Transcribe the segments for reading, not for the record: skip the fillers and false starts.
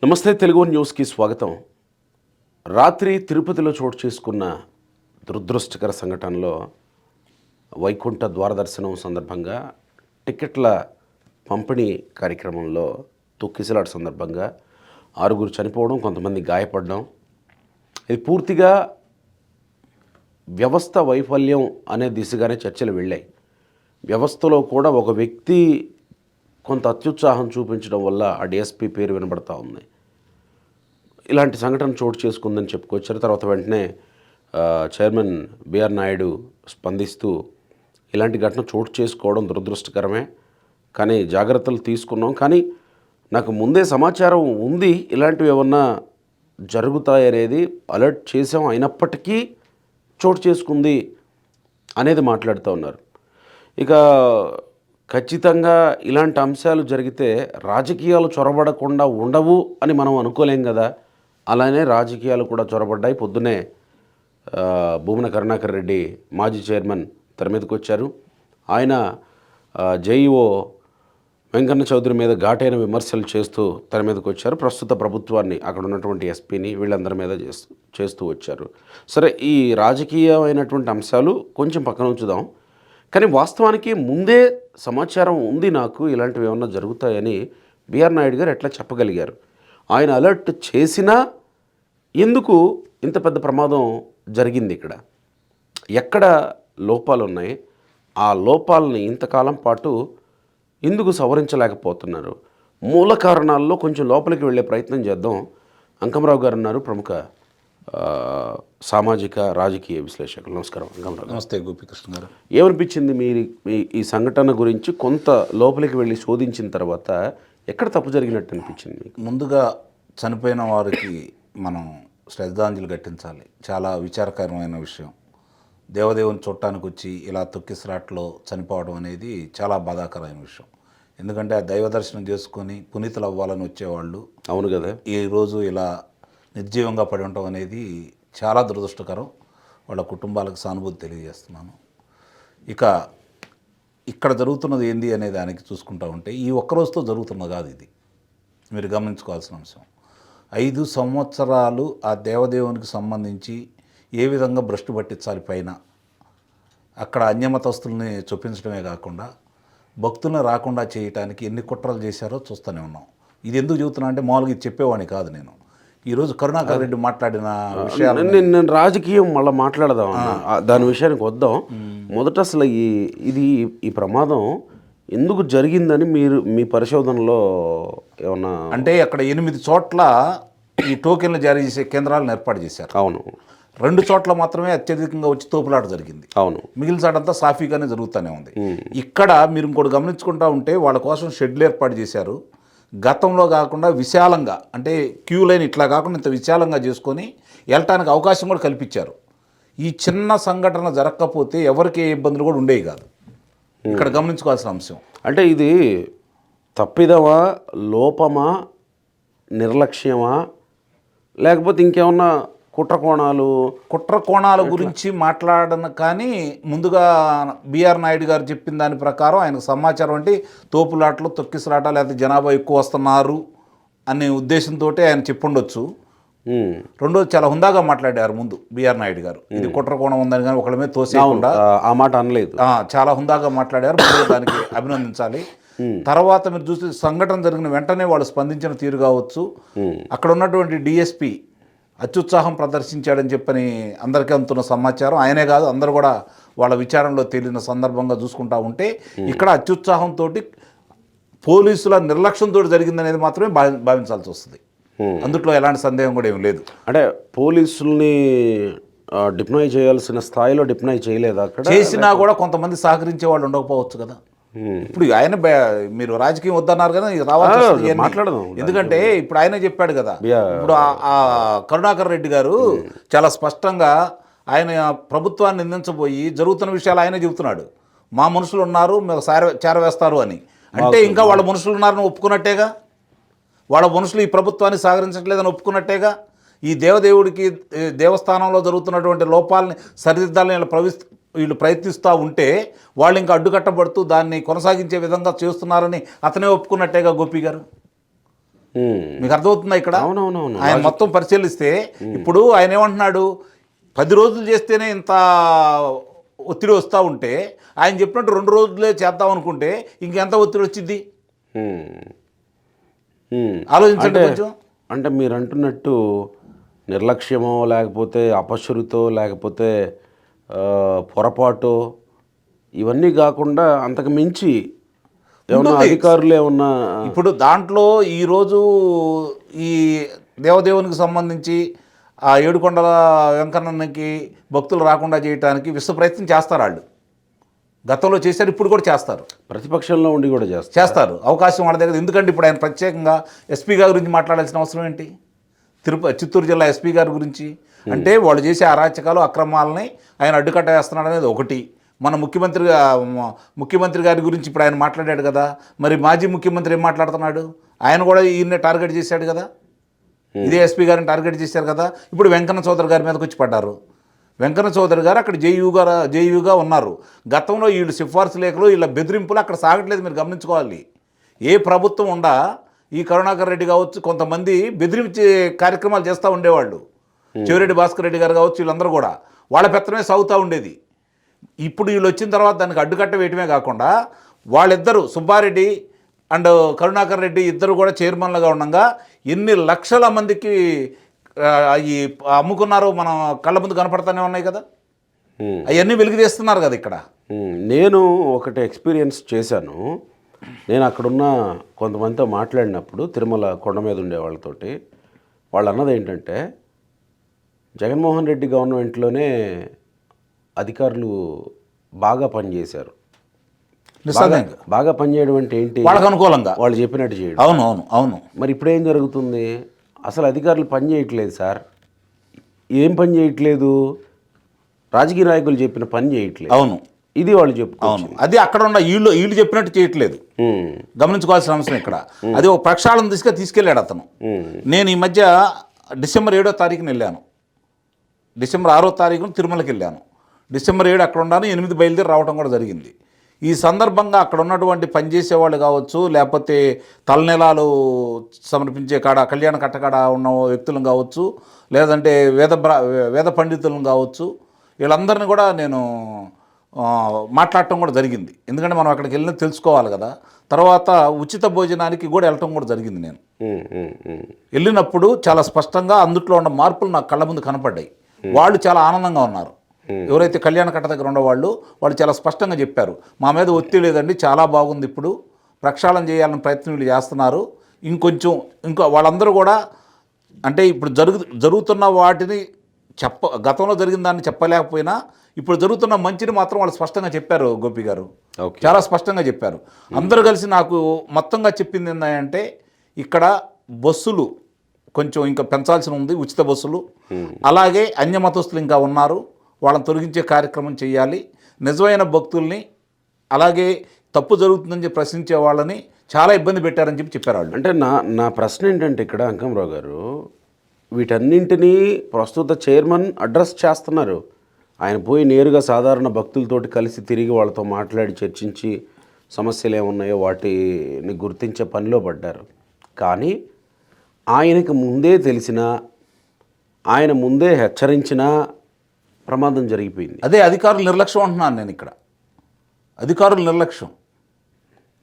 నమస్తే తెలుగు న్యూస్కి స్వాగతం. రాత్రి తిరుపతిలో చోటు చేసుకున్న దురదృష్టకర సంఘటనలో వైకుంఠ ద్వారదర్శనం సందర్భంగా టికెట్ల పంపిణీ కార్యక్రమంలో తొక్కిసలాట సందర్భంగా 6 చనిపోవడం, కొంతమంది గాయపడడం, ఇది పూర్తిగా వ్యవస్థ వైఫల్యం అనే దిశగానే చర్చలు వెళ్ళాయి. వ్యవస్థలో కూడా ఒక వ్యక్తి కొంత అత్యుత్సాహం చూపించడం వల్ల ఆ డిఎస్పీ పేరు వినబడతా ఉంది. ఇలాంటి సంఘటన చోటు చేసుకుందని చెప్పుకొచ్చారు. తర్వాత వెంటనే చైర్మన్ బిఆర్ నాయుడు స్పందిస్తూ ఇలాంటి ఘటన చోటు చేసుకోవడం దురదృష్టకరమే, కానీ జాగ్రత్తలు తీసుకున్నాం, కానీ నాకు ముందే సమాచారం ఉంది ఇలాంటివి ఏమన్నా జరుగుతాయనేది అలర్ట్ చేసాం, అయినప్పటికీ చోటు చేసుకుంది అనేది మాట్లాడుతూ ఉన్నారు. ఇక ఖచ్చితంగా ఇలాంటి అంశాలు జరిగితే రాజకీయాలు చొరబడకుండా ఉండవు అని మనం అనుకోలేం కదా. అలానే రాజకీయాలు కూడా చొరబడ్డాయి. పొద్దునే భూమన కరుణాకర్ రెడ్డి మాజీ చైర్మన్ తెర మీదకి వచ్చారు. ఆయన జేఈఓ వెంకన్న చౌదరి మీద ఘాటైన విమర్శలు చేస్తూ తెర మీదకి వచ్చారు. ప్రస్తుత ప్రభుత్వాన్ని, అక్కడ ఉన్నటువంటి ఎస్పీని, వీళ్ళందరి మీద చేస్తూ వచ్చారు. సరే, ఈ రాజకీయమైనటువంటి అంశాలు కొంచెం పక్కన ఉంచుదాం, కానీ వాస్తవానికి ముందే సమాచారం ఉంది నాకు ఇలాంటివి ఏమన్నా జరుగుతాయని బిఆర్ నాయుడు గారు ఎట్లా చెప్పగలిగారు? ఆయన అలర్ట్ చేసినా ఎందుకు ఇంత పెద్ద ప్రమాదం జరిగింది? ఎక్కడ లోపాలు ఉన్నాయి? ఆ లోపాలని ఇంతకాలం పాటు ఎందుకు సవరించలేకపోతున్నారు? మూల కారణాల్లో కొంచెం లోపలికి వెళ్ళే ప్రయత్నం చేద్దాం. అంకమరావు గారు ఉన్నారు, ప్రముఖ సామాజిక రాజకీయ విశ్లేషకులు. నమస్కారం అంకమరావు. నమస్తే గోపికృష్ణ గారు. ఏమనిపించింది మీరు ఈ సంఘటన గురించి కొంత లోపలికి వెళ్ళి శోధించిన తర్వాత ఎక్కడ తప్పు జరిగినట్టు అనిపించింది మీకు? ముందుగా చనిపోయిన వారికి మనం శ్రద్ధాంజలి ఘటించాలి. చాలా విచారకరమైన విషయం. దేవదేవుని చూడటానికి వచ్చి ఇలా తొక్కిసలాట్లో చనిపోవడం అనేది చాలా బాధాకరమైన విషయం. ఎందుకంటే ఆ దైవ దర్శనం చేసుకొని పునీతులు అవ్వాలని వచ్చేవాళ్ళు, అవును కదా, ఈరోజు ఇలా నిర్జీవంగా పడి ఉండటం అనేది చాలా దురదృష్టకరం. వాళ్ళ కుటుంబాలకు సానుభూతి తెలియజేస్తున్నాను. ఇక ఇక్కడ జరుగుతున్నది ఏంది అనే దానికి చూసుకుంటూ ఉంటే ఈ ఒక్కరోజుతో జరుగుతున్నది కాదు, ఇది మీరు గమనించుకోవాల్సిన అంశం. 5 సంవత్సరాలు ఆ దేవదేవునికి సంబంధించి ఏ విధంగా భ్రష్టు పట్టించాలి పైన, అక్కడ అన్యమతస్తుల్ని చొప్పించడమే కాకుండా భక్తులను రాకుండా చేయటానికి ఎన్ని కుట్రలు చేశారో చూస్తూనే ఉన్నాం. ఇది ఎందుకు చెబుతున్నా అంటే మామూలుగా ఇది చెప్పేవాడిని కాదు నేను. ఈరోజు కరుణాకర్ రెడ్డి మాట్లాడిన విషయాలు నేను రాజకీయం మళ్ళీ మాట్లాడదాం, దాని విషయానికి వద్దాం. మొదట అసలు ఈ ప్రమాదం ఎందుకు జరిగిందని మీరు మీ పరిశోధనలో ఏమన్నా అంటే అక్కడ 8 చోట్ల ఈ టోకెన్లు జారీ చేసే కేంద్రాలను ఏర్పాటు చేశారు. అవును. 2 చోట్ల మాత్రమే అత్యధికంగా వచ్చి తోపులాట జరిగింది. అవును. మిగిలిన సాడంతా సాఫీగానే జరుగుతూనే ఉంది. ఇక్కడ మీరు ఇంకోటి గమనించుకుంటా ఉంటే వాళ్ళ కోసం షెడ్లు ఏర్పాటు చేశారు. గతంలో కాకుండా విశాలంగా, అంటే క్యూ లైన్ ఇట్లా కాకుండా ఇంత విశాలంగా చేసుకొని వెళ్ళటానికి అవకాశం కూడా కల్పించారు. ఈ చిన్న సంఘటన జరగకపోతే ఎవరికి ఏ ఇబ్బందులు కూడా ఉండేవి కాదు. ఇక్కడ గమనించుకోవాల్సిన అంశం. అంటే ఇది తప్పిదమా, లోపమా, నిర్లక్ష్యమా, లేకపోతే ఇంకేమన్నా కుట్ర కోణాల గురించి మాట్లాడను. కానీ ముందుగా బిఆర్ నాయుడు గారు చెప్పిన దాని ప్రకారం ఆయనకు సమాచారం అంటే తోపులాటలు, తొక్కిసలాట, లేకపోతే జనాభా ఎక్కువ వస్తున్నారు అనే ఉద్దేశంతో ఆయన చెప్పుండొచ్చు. రెండోది చాలా హుందాగా మాట్లాడారు ముందు బిఆర్ నాయుడు గారు. ఇది కుట్ర కోణం ఉందని కానీ ఒకళ్ళ మీద తోసేయకుండా ఆ మాట అనలేదు. చాలా హుందాగా మాట్లాడారు. దానికి అభినందించాలి. తర్వాత మీరు చూస్తే సంఘటన జరిగిన వెంటనే వాళ్ళు స్పందించిన తీరు కావచ్చు, అక్కడ ఉన్నటువంటి డిఎస్పీ అత్యుత్సాహం ప్రదర్శించాడని చెప్పని అందరికీ అందుతున్న సమాచారం. ఆయనే కాదు, అందరూ కూడా వాళ్ళ విచారణలో తేలిన సందర్భంగా చూసుకుంటా ఉంటే ఇక్కడ అత్యుత్సాహంతో పోలీసుల నిర్లక్ష్యంతో జరిగిందనేది మాత్రమే భావించాల్సి వస్తుంది. అందుట్లో ఎలాంటి సందేహం కూడా ఏం లేదు. అంటే పోలీసుల్ని డిప్లాయ్ చేయాల్సిన స్థాయిలో డిప్లాయ్ చేయలేదు. అక్కడ చేసినా కూడా కొంతమంది సహకరించే వాళ్ళు ఉండకపోవచ్చు కదా. ఇప్పుడు ఆయన మీరు రాజకీయం వద్దన్నారు కదా, రావాలి మాట్లాడదాం. ఎందుకంటే ఇప్పుడు ఆయనే చెప్పాడు కదా. ఇప్పుడు ఆ కరుణాకర్ రెడ్డి గారు చాలా స్పష్టంగా ఆయన ప్రభుత్వాన్ని నిందించబోయి జరుగుతున్న విషయాలు ఆయనే చెబుతున్నాడు. మా మనుషులు ఉన్నారు, మేము చేరవేస్తారు అని. అంటే ఇంకా వాళ్ళ మనుషులు ఉన్నారని ఒప్పుకున్నట్టేగా, వాళ్ళ మనుషులు ఈ ప్రభుత్వాన్ని సహకరించట్లేదని ఒప్పుకున్నట్టేగా. ఈ దేవదేవుడికి దేవస్థానంలో జరుగుతున్నటువంటి లోపాలని సరిదిద్దాలని వీళ్ళు ప్రయత్నిస్తూ ఉంటే వాళ్ళు ఇంకా అడ్డుకట్టబడుతూ దాన్ని కొనసాగించే విధంగా చేస్తున్నారని అతనే ఒప్పుకున్నట్టేగా గోపి గారు. మీకు అర్థమవుతుందా ఇక్కడ? అవునవునవును. ఆయన మొత్తం పరిశీలిస్తే ఇప్పుడు ఆయన ఏమంటున్నాడు, 10 రోజులు చేస్తేనే ఇంత ఒత్తిడి వస్తూ ఉంటే ఆయన చెప్పినట్టు 2 రోజులే చేద్దాం అనుకుంటే ఇంకెంత ఒత్తిడి వచ్చింది ఆలోచించండి కొంచెం. అంటే మీరు అంటున్నట్టు నిర్లక్ష్యమో లేకపోతే అపశృతో లేకపోతే పొరపాటు ఇవన్నీ కాకుండా అంతకు మించి ఏమన్నా అధికారులు ఏమన్నా ఇప్పుడు దాంట్లో ఈరోజు ఈ దేవదేవునికి సంబంధించి ఆ ఏడుకొండల వెంకన్నకి భక్తులు రాకుండా చేయడానికి విశ్వ ప్రయత్నం చేస్తారు. వాళ్ళు గతంలో చేశారు, ఇప్పుడు కూడా చేస్తారు. ప్రతిపక్షంలో ఉండి కూడా చేస్తారు. అవకాశం వాళ్ళ దగ్గర. ఎందుకంటే ఇప్పుడు ఆయన ప్రత్యేకంగా ఎస్పీ గారి గురించి మాట్లాడాల్సిన అవసరం ఏంటి? చిత్తూరు జిల్లా ఎస్పీ గారి గురించి అంటే వాళ్ళు చేసే అరాచకాలు అక్రమాలని ఆయన అడ్డుకట్ట వేస్తున్నాడు అనేది ఒకటి. మన ముఖ్యమంత్రి గారి గురించి ఇప్పుడు ఆయన మాట్లాడాడు కదా, మరి మాజీ ముఖ్యమంత్రి ఏం మాట్లాడుతున్నాడు? ఆయన కూడా ఈయన్నే టార్గెట్ చేశాడు కదా, ఇదే ఎస్పీ గారిని టార్గెట్ చేశారు కదా. ఇప్పుడు వెంకన్న చౌదరి గారి మీదకి వచ్చి పడ్డారు. వెంకన్న చౌదరి గారు అక్కడ జేయూగా ఉన్నారు. గతంలో వీళ్ళు సిఫార్సు లేఖలు వీళ్ళ బెదిరింపులు అక్కడ సాగట్లేదు. మీరు గమనించుకోవాలి. ఏ ప్రభుత్వం ఉండా ఈ కరుణాకర్ రెడ్డి కావచ్చు, కొంతమంది బెదిరించే కార్యక్రమాలు చేస్తూ ఉండేవాళ్ళు. చెవిరెడ్డి భాస్కర్ రెడ్డి గారు కావచ్చు, వీళ్ళందరూ కూడా వాళ్ళ పెత్తనమే సాగుతూ ఉండేది. ఇప్పుడు వీళ్ళు వచ్చిన తర్వాత దానికి అడ్డుకట్ట వేయటమే కాకుండా వాళ్ళిద్దరూ సుబ్బారెడ్డి అండ్ కరుణాకర్ రెడ్డి ఇద్దరు కూడా చైర్మన్లుగా ఉండగా ఎన్ని లక్షల మందికి ఈ అమ్ముకున్నారో మనం కళ్ళ ముందు కనపడతానే ఉన్నాయి కదా. అవన్నీ వెలికి తీస్తున్నారు కదా ఇక్కడ. నేను ఒకటి ఎక్స్పీరియన్స్ చేశాను. నేను అక్కడున్న కొంతమందితో మాట్లాడినప్పుడు తిరుమల కొండ మీద ఉండే వాళ్ళతోటి వాళ్ళు అన్నది ఏంటంటే జగన్మోహన్ రెడ్డి గవర్నమెంట్లోనే అధికారులు బాగా పనిచేశారు. బాగా పనిచేయడం అంటే ఏంటి? వాళ్ళకు అనుకూలంగా వాళ్ళు చెప్పినట్టు చేయడం. అవును అవును అవును. మరి ఇప్పుడు ఏం జరుగుతుంది? అసలు అధికారులు పని చేయట్లేదు సార్. ఏం పని చేయట్లేదు? రాజకీయ నాయకులు చెప్పిన పని చేయట్లేదు. అవును, ఇది వాళ్ళు అవును. అది అక్కడ ఉన్న వీళ్ళు చెప్పినట్టు చేయట్లేదు. గమనించుకోవాల్సిన అంశం ఇక్కడ. అది ఒక ప్రక్షాళన తీసుకెళ్ళాడు అతను. నేను ఈ మధ్య డిసెంబర్ 7వ తారీఖున వెళ్ళాను. డిసెంబర్ 6వ తారీఖున తిరుమలకి వెళ్ళాను. డిసెంబర్ 7 అక్కడ ఉన్నాను. 8 బయలుదేరి రావడం కూడా జరిగింది. ఈ సందర్భంగా అక్కడ ఉన్నటువంటి పనిచేసేవాళ్ళు కావచ్చు, లేకపోతే తలనెలాలు సమర్పించే కాడ కళ్యాణ కట్టకాడ ఉన్న వ్యక్తులను కావచ్చు, లేదంటే వేద పండితులను కావచ్చు, వీళ్ళందరినీ కూడా నేను మాట్లాడటం కూడా జరిగింది. ఎందుకంటే మనం అక్కడికి వెళ్ళినా తెలుసుకోవాలి కదా. తర్వాత ఉచిత భోజనానికి కూడా వెళ్ళటం కూడా జరిగింది. నేను వెళ్ళినప్పుడు చాలా స్పష్టంగా అందుట్లో ఉన్న మార్పులు నాకు కళ్ళ ముందు కనపడ్డాయి. వాళ్ళు చాలా ఆనందంగా ఉన్నారు. ఎవరైతే కళ్యాణ కట్ట దగ్గర ఉండేవాళ్ళు వాళ్ళు చాలా స్పష్టంగా చెప్పారు, మా మీద ఒత్తిడి లేదండి, చాలా బాగుంది, ఇప్పుడు ప్రక్షాళన చేయాలని ప్రయత్నం వీళ్ళు చేస్తున్నారు. ఇంకో వాళ్ళందరూ కూడా అంటే ఇప్పుడు జరుగుతున్న వాటిని గతంలో జరిగిన దాన్ని చెప్పలేకపోయినా ఇప్పుడు జరుగుతున్న మంచిని మాత్రం వాళ్ళు స్పష్టంగా చెప్పారు. గోపి గారు చాలా స్పష్టంగా చెప్పారు. అందరూ కలిసి నాకు మొత్తంగా చెప్పింది ఏంటంటే ఇక్కడ బస్సులు కొంచెం ఇంకా పెంచాల్సి ఉంది, ఉచిత బస్సులు. అలాగే అన్యమతస్తులు ఇంకా ఉన్నారు, వాళ్ళని తొలగించే కార్యక్రమం చేయాలి. నిజమైన భక్తుల్ని అలాగే తప్పు జరుగుతుందని చెప్పి ప్రశ్నించే వాళ్ళని చాలా ఇబ్బంది పెట్టారని చెప్పారు వాళ్ళు. అంటే నా ప్రశ్న ఏంటంటే ఇక్కడ అంకమరావు గారు, వీటన్నింటినీ ప్రస్తుత చైర్మన్ అడ్రస్ చేస్తున్నారు. ఆయన పోయి నేరుగా సాధారణ భక్తులతోటి కలిసి తిరిగి వాళ్ళతో మాట్లాడి చర్చించి సమస్యలు ఏమున్నాయో వాటిని గుర్తించే పనిలో పడ్డారు. కానీ ఆయనకు ముందే తెలిసినా ఆయన ముందే హెచ్చరించినా ప్రమాదం జరిగిపోయింది. అదే అధికారుల నిర్లక్ష్యం అంటున్నాను నేను ఇక్కడ. అధికారుల నిర్లక్ష్యం,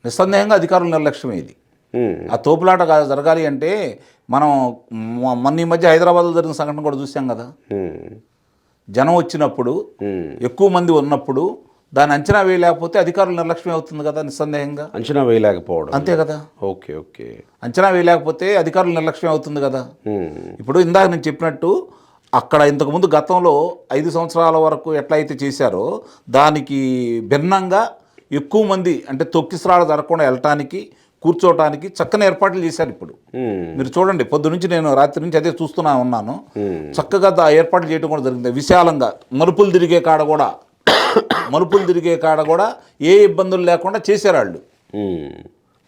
నిస్సందేహంగా అధికారుల నిర్లక్ష్యమే ఇది. ఆ తోపులాట జరగాలి అంటే మనం మొన్న ఈ మధ్య హైదరాబాద్లో జరిగిన సంఘటన కూడా చూసాం కదా. జనం వచ్చినప్పుడు ఎక్కువ మంది ఉన్నప్పుడు దాన్ని అంచనా వేయలేకపోతే అధికారుల నిర్లక్ష్యం అవుతుంది కదా. నిస్సందేహంగా అంచనా వేయలేకపోవడం, అంతే కదా. ఓకే. అంచనా వేయలేకపోతే అధికారుల నిర్లక్ష్యం అవుతుంది కదా. ఇప్పుడు ఇందాక నేను చెప్పినట్టు అక్కడ ఇంతకుముందు గతంలో 5 సంవత్సరాల వరకు ఎట్లయితే చేశారో దానికి భిన్నంగా ఎక్కువ మంది అంటే తొక్కిసలాట జరగకుండా వెళ్ళటానికి కూర్చోవటానికి చక్కని ఏర్పాట్లు చేశారు. ఇప్పుడు మీరు చూడండి, పొద్దు నుంచి నేను రాత్రి నుంచి అదే చూస్తూనే ఉన్నాను. చక్కగా ఏర్పాట్లు చేయడం కూడా జరిగింది. విశాలంగా మలుపులు తిరిగే కాడ కూడా ఏ ఇబ్బందులు లేకుండా చేశారు వాళ్ళు.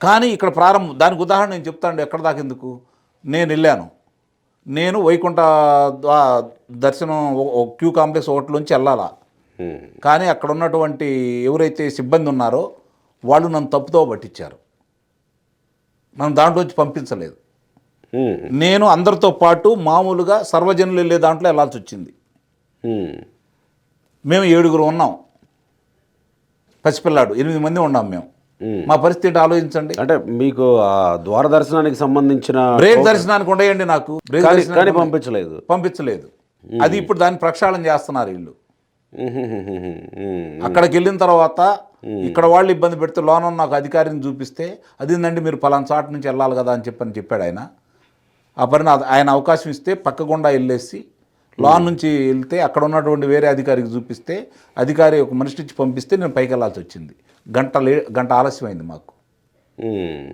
కానీ ఇక్కడ దానికి ఉదాహరణ నేను చెప్తాను. ఎక్కడ దాకా ఎందుకు, నేను వెళ్ళాను. నేను వైకుంఠ దర్శనం క్యూ కాంప్లెక్స్ ఒకటిలోంచి వెళ్ళాలా. కానీ అక్కడ ఉన్నటువంటి ఎవరైతే సిబ్బంది ఉన్నారో వాళ్ళు నన్ను తప్పుతో పట్టించారు. నన్ను దాంట్లోంచి పంపించలేదు. ఉమ్, నేను అందరితో పాటు మామూలుగా సర్వజనులు వెళ్ళే దాంట్లో వెళ్ళాల్సి వచ్చింది. ఉమ్, మేము 7 ఉన్నాం, పసిపిల్లాడు 8 మంది ఉన్నాం మేము. ఉమ్. మా పరిస్థితి ఏంటో ఆలోచించండి. అంటే మీకు ఆ ద్వార దర్శనానికి సంబంధించిన బ్రేక్ దర్శనానికి ఉండయండి, నాకు బ్రేక్ కానీ దర్శనానికి పంపించలేదు. పంపించలేదు. అది ఇప్పుడు దాన్ని ప్రక్షాళన చేస్తున్నారు వీళ్ళు. ఉమ్, అక్కడికి వెళ్ళిన తర్వాత ఇక్కడ వాళ్ళు ఇబ్బంది పెడితే లోన నాకు అధికారిని చూపిస్తే అదేందండి మీరు పలానా చాటు నుంచి వెళ్ళాలి కదా అని చెప్పాడు ఆయన. ఆ పని ఆయన అవకాశం ఇస్తే పక్క గుండా వెళ్ళేసి లోన్ నుంచి వెళ్తే అక్కడ ఉన్నటువంటి వేరే అధికారికి చూపిస్తే అధికారి ఒక మనిషి ఇచ్చి పంపిస్తే నేను పైకి వెళ్ళాల్సి వచ్చింది. గంట ఆలస్యమైంది మాకు. ఉమ్,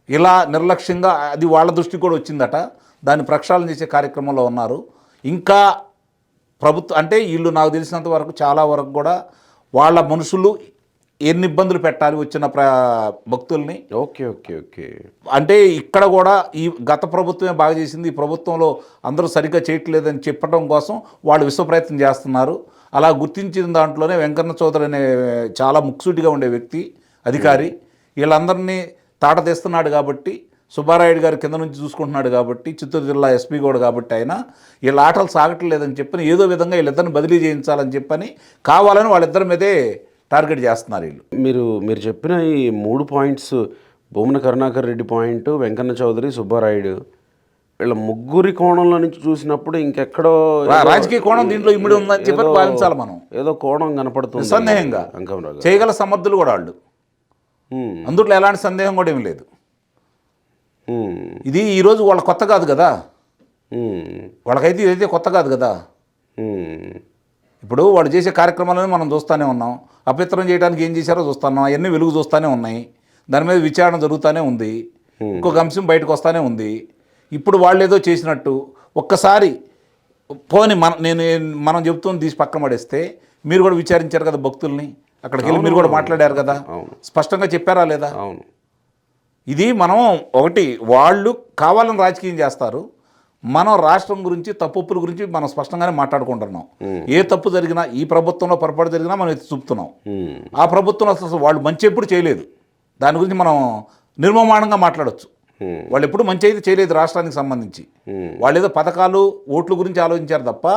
ఇలా నిర్లక్ష్యంగా అది వాళ్ళ దృష్టికి కూడా వచ్చిందట. దాన్ని ప్రక్షాళన చేసే కార్యక్రమంలో ఉన్నారు. ఇంకా ప్రభుత్వం అంటే వీళ్ళు నాకు తెలిసినంత వరకు చాలా వరకు కూడా వాళ్ళ మనుషులు ఎన్ని ఇబ్బందులు పెట్టాలి వచ్చిన భక్తుల్ని. Okay okay okay. అంటే ఇక్కడ కూడా ఈ గత ప్రభుత్వమే బాగా చేసింది, ఈ ప్రభుత్వంలో అందరూ సరిగ్గా చేయట్లేదని చెప్పడం కోసం వాళ్ళు విశ్వ ప్రయత్నం చేస్తున్నారు. అలా గుర్తించిన దాంట్లోనే వెంకన్న చౌదరి అనే చాలా ముక్సూటిగా ఉండే వ్యక్తి అధికారి వీళ్ళందరినీ తాట తీస్తున్నాడు కాబట్టి, సుబ్బారాయుడు గారు కింద నుంచి చూసుకుంటున్నాడు కాబట్టి, చిత్తూరు జిల్లా ఎస్పీ కూడా కాబట్టి ఆయన వీళ్ళ ఆటలు సాగట్లేదని చెప్పని ఏదో విధంగా వీళ్ళిద్దరిని బదిలీ చేయించాలని చెప్పని కావాలని వాళ్ళిద్దరి మీదే టార్గెట్ చేస్తున్నారు వీళ్ళు. మీరు చెప్పిన ఈ 3 పాయింట్స్, భూమన కరుణాకర్ రెడ్డి పాయింట్, వెంకన్న చౌదరి, సుబ్బారాయుడు, వీళ్ళ ముగ్గురి కోణంలో నుంచి చూసినప్పుడు ఇంకెక్కడో రాజకీయ కోణం దీంట్లో ఇమిడి ఉందని చెప్పి భావించాలి మనం. ఏదో కోణం కనపడుతుంది సందేహంగా. చేయగల సమర్థులు కూడా వాళ్ళు, అందుట్లో ఎలాంటి సందేహం కూడా ఏమి లేదు. ఇది ఈరోజు వాళ్ళ కొత్త కాదు కదా, వాళ్ళకైతే ఇదైతే కొత్త కాదు కదా. ఇప్పుడు వాళ్ళు చేసే కార్యక్రమాలను మనం చూస్తూనే ఉన్నాం. అపవిత్రం చేయడానికి ఏం చేశారో చూస్తున్నాం, అవన్నీ వెలుగు చూస్తూనే ఉన్నాయి. దాని మీద విచారణ జరుగుతూనే ఉంది, ఇంకొక అంశం బయటకు వస్తూనే ఉంది. ఇప్పుడు వాళ్ళు ఏదో చేసినట్టు ఒక్కసారి పోని మనం చెబుతుంది తీసి పక్కన పడేస్తే మీరు కూడా విచారించారు కదా భక్తుల్ని, అక్కడికి వెళ్ళి మీరు కూడా మాట్లాడారు కదా, స్పష్టంగా చెప్పారా లేదా? అవును. ఇది మనం ఒకటి వాళ్ళు కావాలని రాజకీయం చేస్తారు, మనం రాష్ట్రం గురించి తప్పుల గురించి మనం స్పష్టంగానే మాట్లాడుకుంటున్నాం. ఏ తప్పు జరిగినా ఈ ప్రభుత్వంలో పొరపాటు జరిగినా మనం ఎత్తి చూపుతున్నాం. ఆ ప్రభుత్వంలో అసలు వాళ్ళు మంచి ఎప్పుడు చేయలేదు, దాని గురించి మనం నిర్మమాణంగా మాట్లాడచ్చు. వాళ్ళు ఎప్పుడు మంచి అయితే చేయలేదు రాష్ట్రానికి సంబంధించి. వాళ్ళు ఏదో పథకాలు ఓట్ల గురించి ఆలోచించారు తప్ప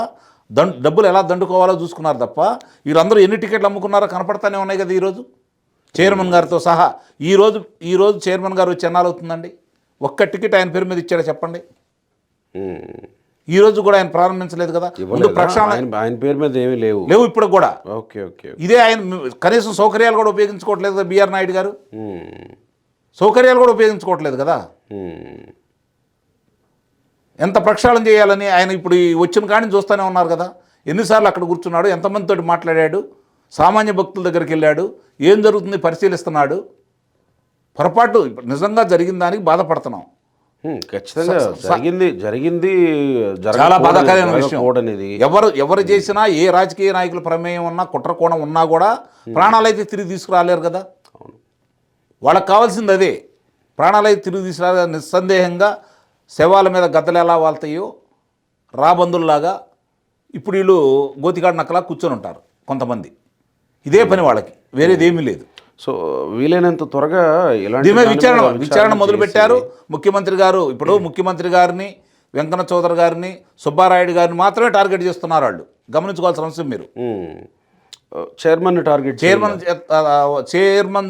డబ్బులు ఎలా దండుకోవాలో చూసుకున్నారు తప్ప వీళ్ళందరూ ఎన్ని టికెట్లు అమ్ముకున్నారో కనపడతానే ఉన్నాయి కదా. ఈరోజు చైర్మన్ గారితో సహా ఈరోజు చైర్మన్ గారు వచ్చి ఎన్నాళ్ళు అవుతుందండి? ఒక్క టికెట్ ఆయన పేరు మీద ఇచ్చారా చెప్పండి? ఈరోజు కూడా ఆయన ప్రారంభించలేదు కదా. ఆయన పేరు మీద ఏమీ లేవు ఇప్పుడు కూడా. Okay okay. ఇదే ఆయన కనీసం సౌకర్యాలు కూడా ఉపయోగించుకోవట్లేదు కదా. బిఆర్ నాయుడు గారు సౌకర్యాలు కూడా ఉపయోగించుకోవట్లేదు కదా. ఎంత ప్రక్షాళన చేయాలని ఆయన ఇప్పుడు వచ్చిన కాడిని చూస్తూనే ఉన్నారు కదా. ఎన్నిసార్లు అక్కడ కూర్చున్నాడు, ఎంతమందితో మాట్లాడాడు, సామాన్య భక్తుల దగ్గరికి వెళ్ళాడు, ఏం జరుగుతుంది పరిశీలిస్తున్నాడు. పొరపాటు నిజంగా జరిగిన దానికి బాధపడుతున్నాం. ఖచ్చితంగా జరిగింది చాలా బాధాకరమైన విషయం. ఎవరు చేసినా ఏ రాజకీయ నాయకుల ప్రమేయం ఉన్నా కుట్ర కోణం ఉన్నా కూడా ప్రాణాలు అయితే తిరిగి తీసుకురాలేరు కదా. వాళ్ళకి కావాల్సింది అదే, ప్రాణాలు అయితే తిరిగి తీసుకురాలేరు. నిస్సందేహంగా శవాల మీద గద్దలు ఎలా వాళ్తాయో రాబందుల్లాగా ఇప్పుడు వీళ్ళు గోతికాడు నక్కలా కూర్చొని ఉంటారు కొంతమంది. ఇదే పని వాళ్ళకి, వేరేదేమీ లేదు. సో వీలైనంత త్వరగా దీని మీద విచారణ మొదలుపెట్టారు ముఖ్యమంత్రి గారు. ఇప్పుడు ముఖ్యమంత్రి గారిని, వెంకన్న చౌదరి గారిని, సుబ్బారాయుడు గారిని మాత్రమే టార్గెట్ చేస్తున్నారు వాళ్ళు. గమనించుకోవాల్సిన అంశం మీరు. చైర్మన్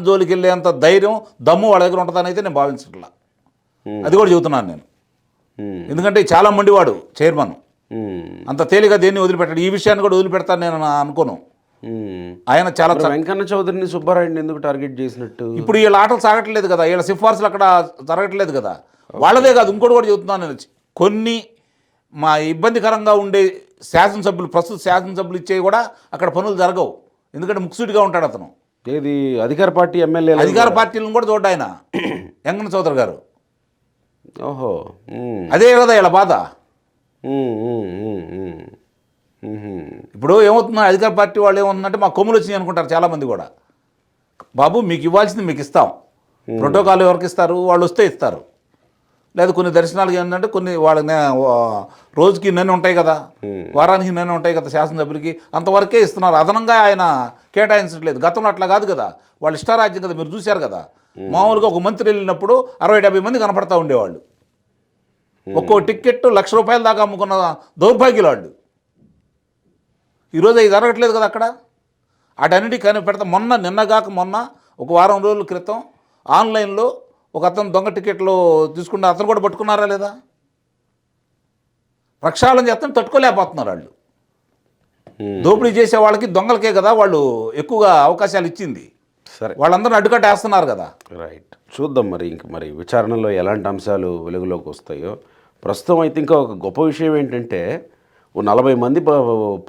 జోలికి వెళ్ళేంత ధైర్యం దమ్ము వాళ్ళ దగ్గర ఉంటుందని అయితే నేను భావించట్లా. అది కూడా చెబుతున్నాను నేను. ఎందుకంటే చాలా మండివాడు చైర్మన్, అంత తేలిగా దేన్ని వదిలిపెట్టాడు. ఈ విషయాన్ని కూడా వదిలిపెడతాను నేను అనుకోను. ఆయన చాలా వెంకన్న చౌదరిని, సుబ్బారాయుడిని ఎందుకు టార్గెట్ చేసినట్టు? ఇప్పుడు వీళ్ళ ఆటలు సాగట్లేదు కదా, వీళ్ళ సిఫార్సులు అక్కడ జరగట్లేదు కదా. వాళ్ళదే కాదు, ఇంకోటి కూడా చెబుతున్నాను నేను. కొన్ని మా ఇబ్బందికరంగా ఉండే శాసనసభ్యులు, ప్రస్తుత శాసనసభ్యులు ఇచ్చేవి కూడా అక్కడ పనులు జరగవు. ఎందుకంటే ముక్సుడిగా ఉంటాడు అతను. ఏది అధికార పార్టీ ఎమ్మెల్యే, అధికార పార్టీలను కూడా చూడ్డా ఆయన వెంకన్న చౌదరి గారు. ఓహో, అదే కదా వీళ్ళ బాధ. ఇప్పుడు ఏమవుతుందో అధికార పార్టీ వాళ్ళు ఏమవుతుందంటే మా కొమ్ములు వచ్చినాయి అనుకుంటారు చాలామంది కూడా. బాబు మీకు ఇవ్వాల్సింది మీకు ఇస్తాం, ప్రోటోకాల్ ఎవరికి ఇస్తారు? వాళ్ళు వస్తే ఇస్తారు. లేదా కొన్ని దర్శనాలకి ఏంటంటే కొన్ని వాళ్ళకి రోజుకి ఇన్ని ఉంటాయి కదా, వారానికి ఇన్ని ఉంటాయి కదా శాసనసభ్యులకి, అంతవరకే ఇస్తున్నారు. అదనంగా ఆయన కేటాయించట్లేదు. గతంలో అట్లా కాదు కదా, వాళ్ళు ఇష్టారాజ్యం కదా. మీరు చూశారు కదా, మామూలుగా ఒక మంత్రి వెళ్ళినప్పుడు 60-70 మంది కనపడతా ఉండేవాళ్ళు. ఒక్కో టికెట్ ₹1,00,000 దాకా అమ్ముకున్న దౌర్భాగ్యులు వాళ్ళు. ఈరోజు అవి జరగట్లేదు కదా అక్కడ. వాటన్నిటికీ కనిపెడతా నిన్నగాక మొన్న ఒక వారం రోజుల క్రితం ఆన్లైన్లో ఒక అతను దొంగ టికెట్లు తీసుకుంటే అతను కూడా పట్టుకున్నారా లేదా? ప్రక్షాళన చేస్తాను తట్టుకోలేకపోతున్నారు వాళ్ళు. దోపిడీ చేసే వాళ్ళకి దొంగలకే కదా వాళ్ళు ఎక్కువగా అవకాశాలు ఇచ్చింది. సరే, వాళ్ళందరూ అడ్డుకట్టేస్తున్నారు కదా. రైట్. చూద్దాం మరి విచారణలో ఎలాంటి అంశాలు వెలుగులోకి వస్తాయో. ప్రస్తుతం అయితే ఇంకా ఒక గొప్ప విషయం ఏంటంటే, ఓ 40 మంది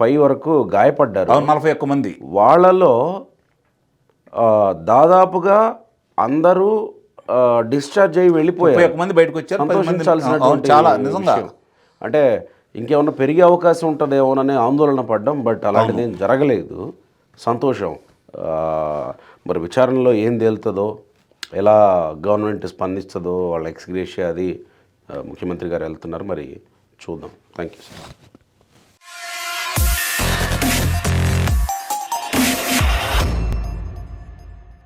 పై వరకు గాయపడ్డారు. 41 మంది. వాళ్ళలో దాదాపుగా అందరూ డిశ్చార్జ్ అయ్యి వెళ్ళిపోయారు. 31 మంది బయటకు వచ్చారు. 10 మంది సంతోషించాల్సినటువంటి చాలా నిజంగా విషయం. అంటే ఇంకేమన్నా పెరిగే అవకాశం ఉంటుందేమోననే ఆందోళన పడ్డాం. బట్ అలాంటిది ఏం జరగలేదు. సంతోషం. మరి విచారణలో ఏం తేలుతుందో, ఎలా గవర్నమెంట్ స్పందిస్తుందో, వాళ్ళ ఎక్స్గ్రేషియా అది ముఖ్యమంత్రి గారు వెళ్తున్నారు. మరి చూద్దాం. Thank you sir.